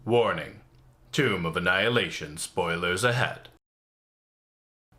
Warning. Tomb of Annihilation spoilers ahead.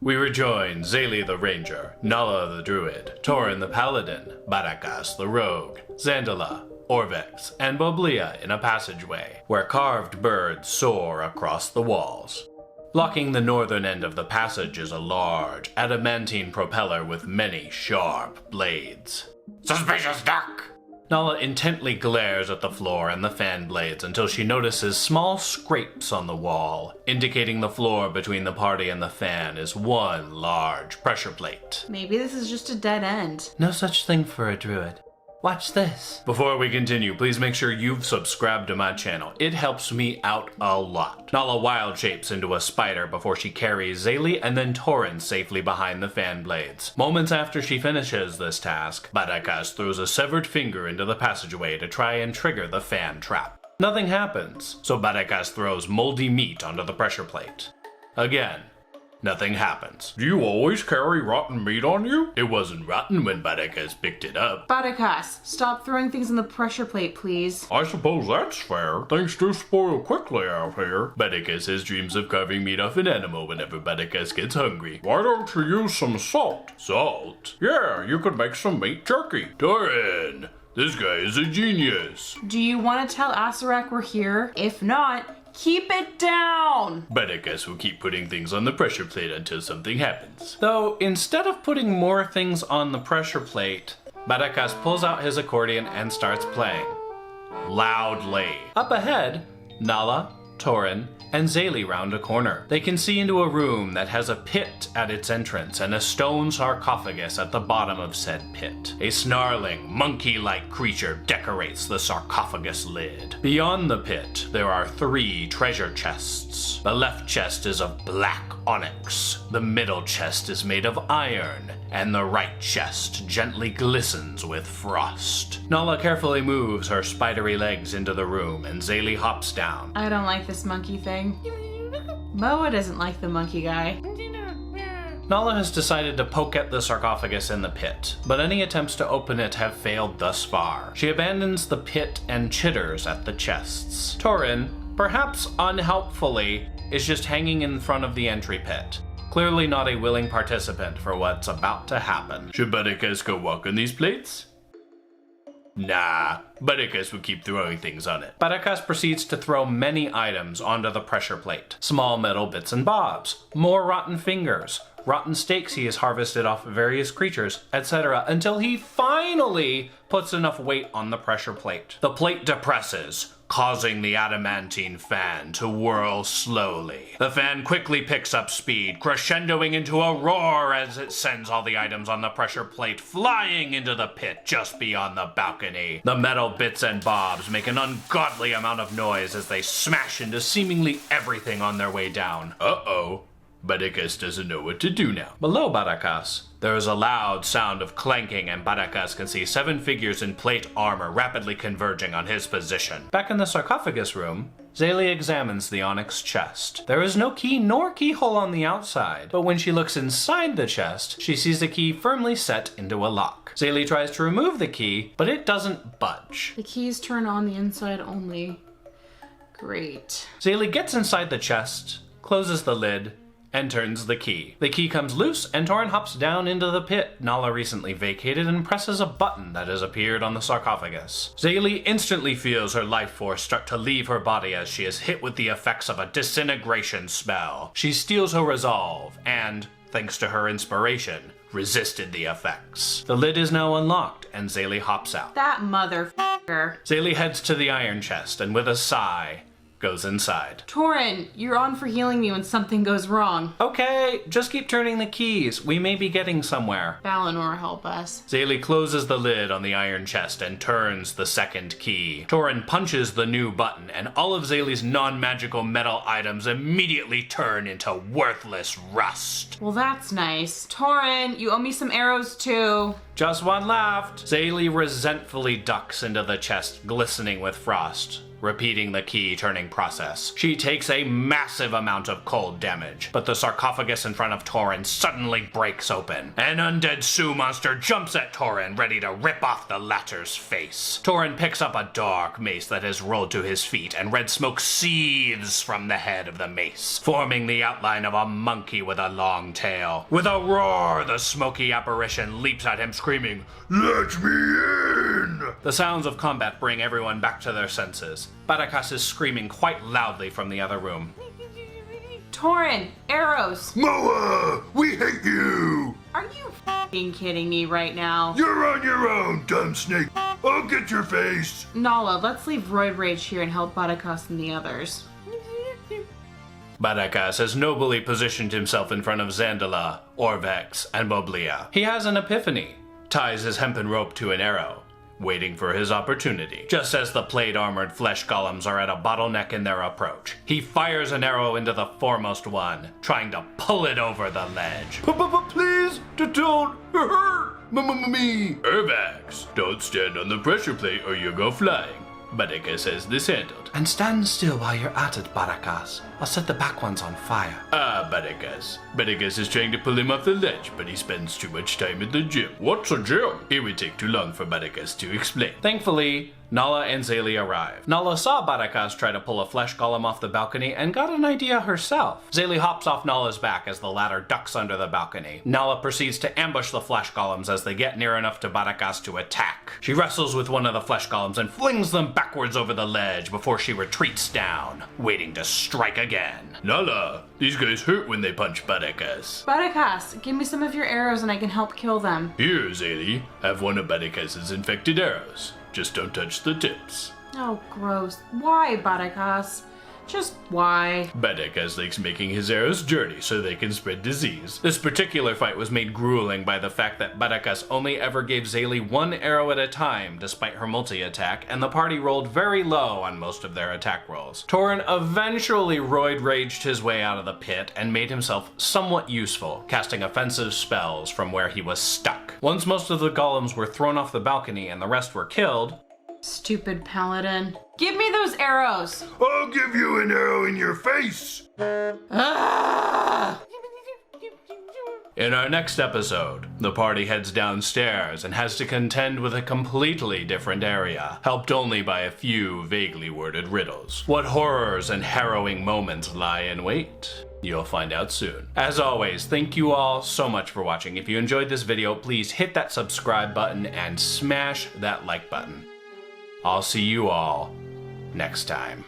We rejoin Zayli the Ranger, Nala the Druid, Torin the Paladin, Barakas the Rogue, Zandala, Orvex, and Boblia in a passageway, where carved birds soar across the walls. Blocking the northern end of the passage is a large, adamantine propeller with many sharp blades. Suspicious duck! Nala intently glares at the floor and the fan blades until she notices small scrapes on the wall, indicating the floor between the party and the fan is one large pressure plate. Maybe this is just a dead end. No such thing for a druid. Watch this. Before we continue, please make sure you've subscribed to my channel. It helps me out a lot. Nala wild shapes into a spider before she carries Zayli and then Torin safely behind the fan blades. Moments after she finishes this task, Barakas throws a severed finger into the passageway to try and trigger the fan trap. Nothing happens, so Barakas throws moldy meat onto the pressure plate. Again. Nothing happens. Do you always carry rotten meat on you? It wasn't rotten when Barakas picked it up. Barakas, stop throwing things in the pressure plate, please. I suppose that's fair. Things do spoil quickly out here. Barakas has dreams of carving meat off an animal whenever Barakas gets hungry. Why don't you use some salt? Salt? Yeah, you could make some meat jerky. Torin, this guy is a genius. Do you want to tell Asarak we're here? If not, keep it down! Barakas will keep putting things on the pressure plate until something happens. Though, instead of putting more things on the pressure plate, Barakas pulls out his accordion and starts playing. Loudly. Up ahead, Nala, Torin, and Zayli round a corner. They can see into a room that has a pit at its entrance and a stone sarcophagus at the bottom of said pit. A snarling, monkey-like creature decorates the sarcophagus lid. Beyond the pit, There are 3 treasure chests. The left chest is of black onyx, the middle chest is made of iron, and the right chest gently glistens with frost. Nala carefully moves her spidery legs into the room and Zayli hops down. I don't like this monkey thing. Moa doesn't like the monkey guy. Nala has decided to poke at the sarcophagus in the pit, but any attempts to open it have failed thus far. She abandons the pit and chitters at the chests. Torin, perhaps unhelpfully, is just hanging in front of the entry pit, clearly not a willing participant for what's about to happen. Should Barakas go walk on these plates? Nah, Barakas will keep throwing things on it. Barakas proceeds to throw many items onto the pressure plate. Small metal bits and bobs, more rotten fingers, rotten steaks he has harvested off of various creatures, etc., until he finally puts enough weight on the pressure plate. The plate depresses, causing the adamantine fan to whirl slowly. The fan quickly picks up speed, crescendoing into a roar as it sends all the items on the pressure plate flying into the pit just beyond the balcony. The metal bits and bobs make an ungodly amount of noise as they smash into seemingly everything on their way down. Uh-oh. Barakas doesn't know what to do now. Below Barakas, There is a loud sound of clanking, and Barakas can see 7 figures in plate armor rapidly converging on his position. back in the sarcophagus room, Zayli examines the onyx chest. There is no key nor keyhole on the outside, but when she looks inside the chest, she sees the key firmly set into a lock. Zayli tries to remove the key, but it doesn't budge. The keys turn on the inside only. Great. Zayli gets inside the chest, closes the lid, and turns the key. The key comes loose, and Torin hops down into the pit Nala recently vacated and presses a button that has appeared on the sarcophagus. Zayli instantly feels her life force start to leave her body as she is hit with the effects of a disintegration spell. She steals her resolve and, thanks to her inspiration, resisted the effects. The lid is now unlocked, and Zayli hops out. That motherfucker. Zayli heads to the iron chest and with a sigh, goes inside. Torin, you're on for healing me when something goes wrong. Okay, just keep turning the keys. We may be getting somewhere. Valinor, help us. Zayli closes the lid on the iron chest and turns the second key. Torin punches the new button, and all of Zayli's non-magical metal items immediately turn into worthless rust. Well, that's nice. Torin, you owe me some arrows too. Just one left. Zayli resentfully ducks into the chest, glistening with frost. repeating the key turning process. She takes a massive amount of cold damage, but the sarcophagus in front of Torin suddenly breaks open. An undead Sioux monster jumps at Torin, ready to rip off the latter's face. Torin picks up a dark mace that has rolled to his feet, and red smoke seethes from the head of the mace, forming the outline of a monkey with a long tail. With a roar, the smoky apparition leaps at him, screaming, "Let me in!" The sounds of combat bring everyone back to their senses. Barakas is screaming quite loudly from the other room. Torin, arrows! Moa, we hate you! Are you f***ing kidding me right now? You're on your own, dumb snake. I'll get your face. Nala, let's leave Roid Rage here and help Barakas and the others. Barakas has nobly positioned himself in front of Zandala, Orvex, and Moblia. He has an epiphany, ties his hempen rope to an arrow, waiting for his opportunity. Just as the plate-armored flesh golems are at a bottleneck in their approach, he fires an arrow into the foremost one, trying to pull it over the ledge. Please, don't hurt me. Orvex, don't stand on the pressure plate or you'll go flying. Barakas has this handled. And stand still while you're at it, Barakas. I'll set the back ones on fire. Barakas. Barakas is trying to pull him off the ledge, but he spends too much time in the gym. What's a gym? It would take too long for Barakas to explain. Thankfully, Nala and Zaylee arrive. Nala saw Barakas try to pull a flesh golem off the balcony and got an idea herself. Zaylee hops off Nala's back as the latter ducks under the balcony. Nala proceeds to ambush the flesh golems as they get near enough to Barakas to attack. She wrestles with one of the flesh golems and flings them backwards over the ledge before she retreats down, waiting to strike again. Nala, these guys hurt when they punch Barakas. Barakas, give me some of your arrows and I can help kill them. Here, Zaylee, have one of Barakas's infected arrows. Just don't touch the tips. Oh, gross. Why, Barakas? Just why? Barakas likes making his arrows dirty so they can spread disease. This particular fight was made grueling by the fact that Barakas only ever gave Zaylee one arrow at a time despite her multi-attack, and the party rolled very low on most of their attack rolls. Torin eventually roid raged his way out of the pit and made himself somewhat useful, casting offensive spells from where he was stuck. Once most of the golems were thrown off the balcony and the rest were killed, Stupid paladin. Give me those arrows! I'll give you an arrow in your face! Ah! In our next episode, the party heads downstairs and has to contend with a completely different area, helped only by a few vaguely worded riddles. What horrors and harrowing moments lie in wait? You'll find out soon. As always, thank you all so much for watching. If you enjoyed this video, please hit that subscribe button and smash that like button. I'll see you all next time.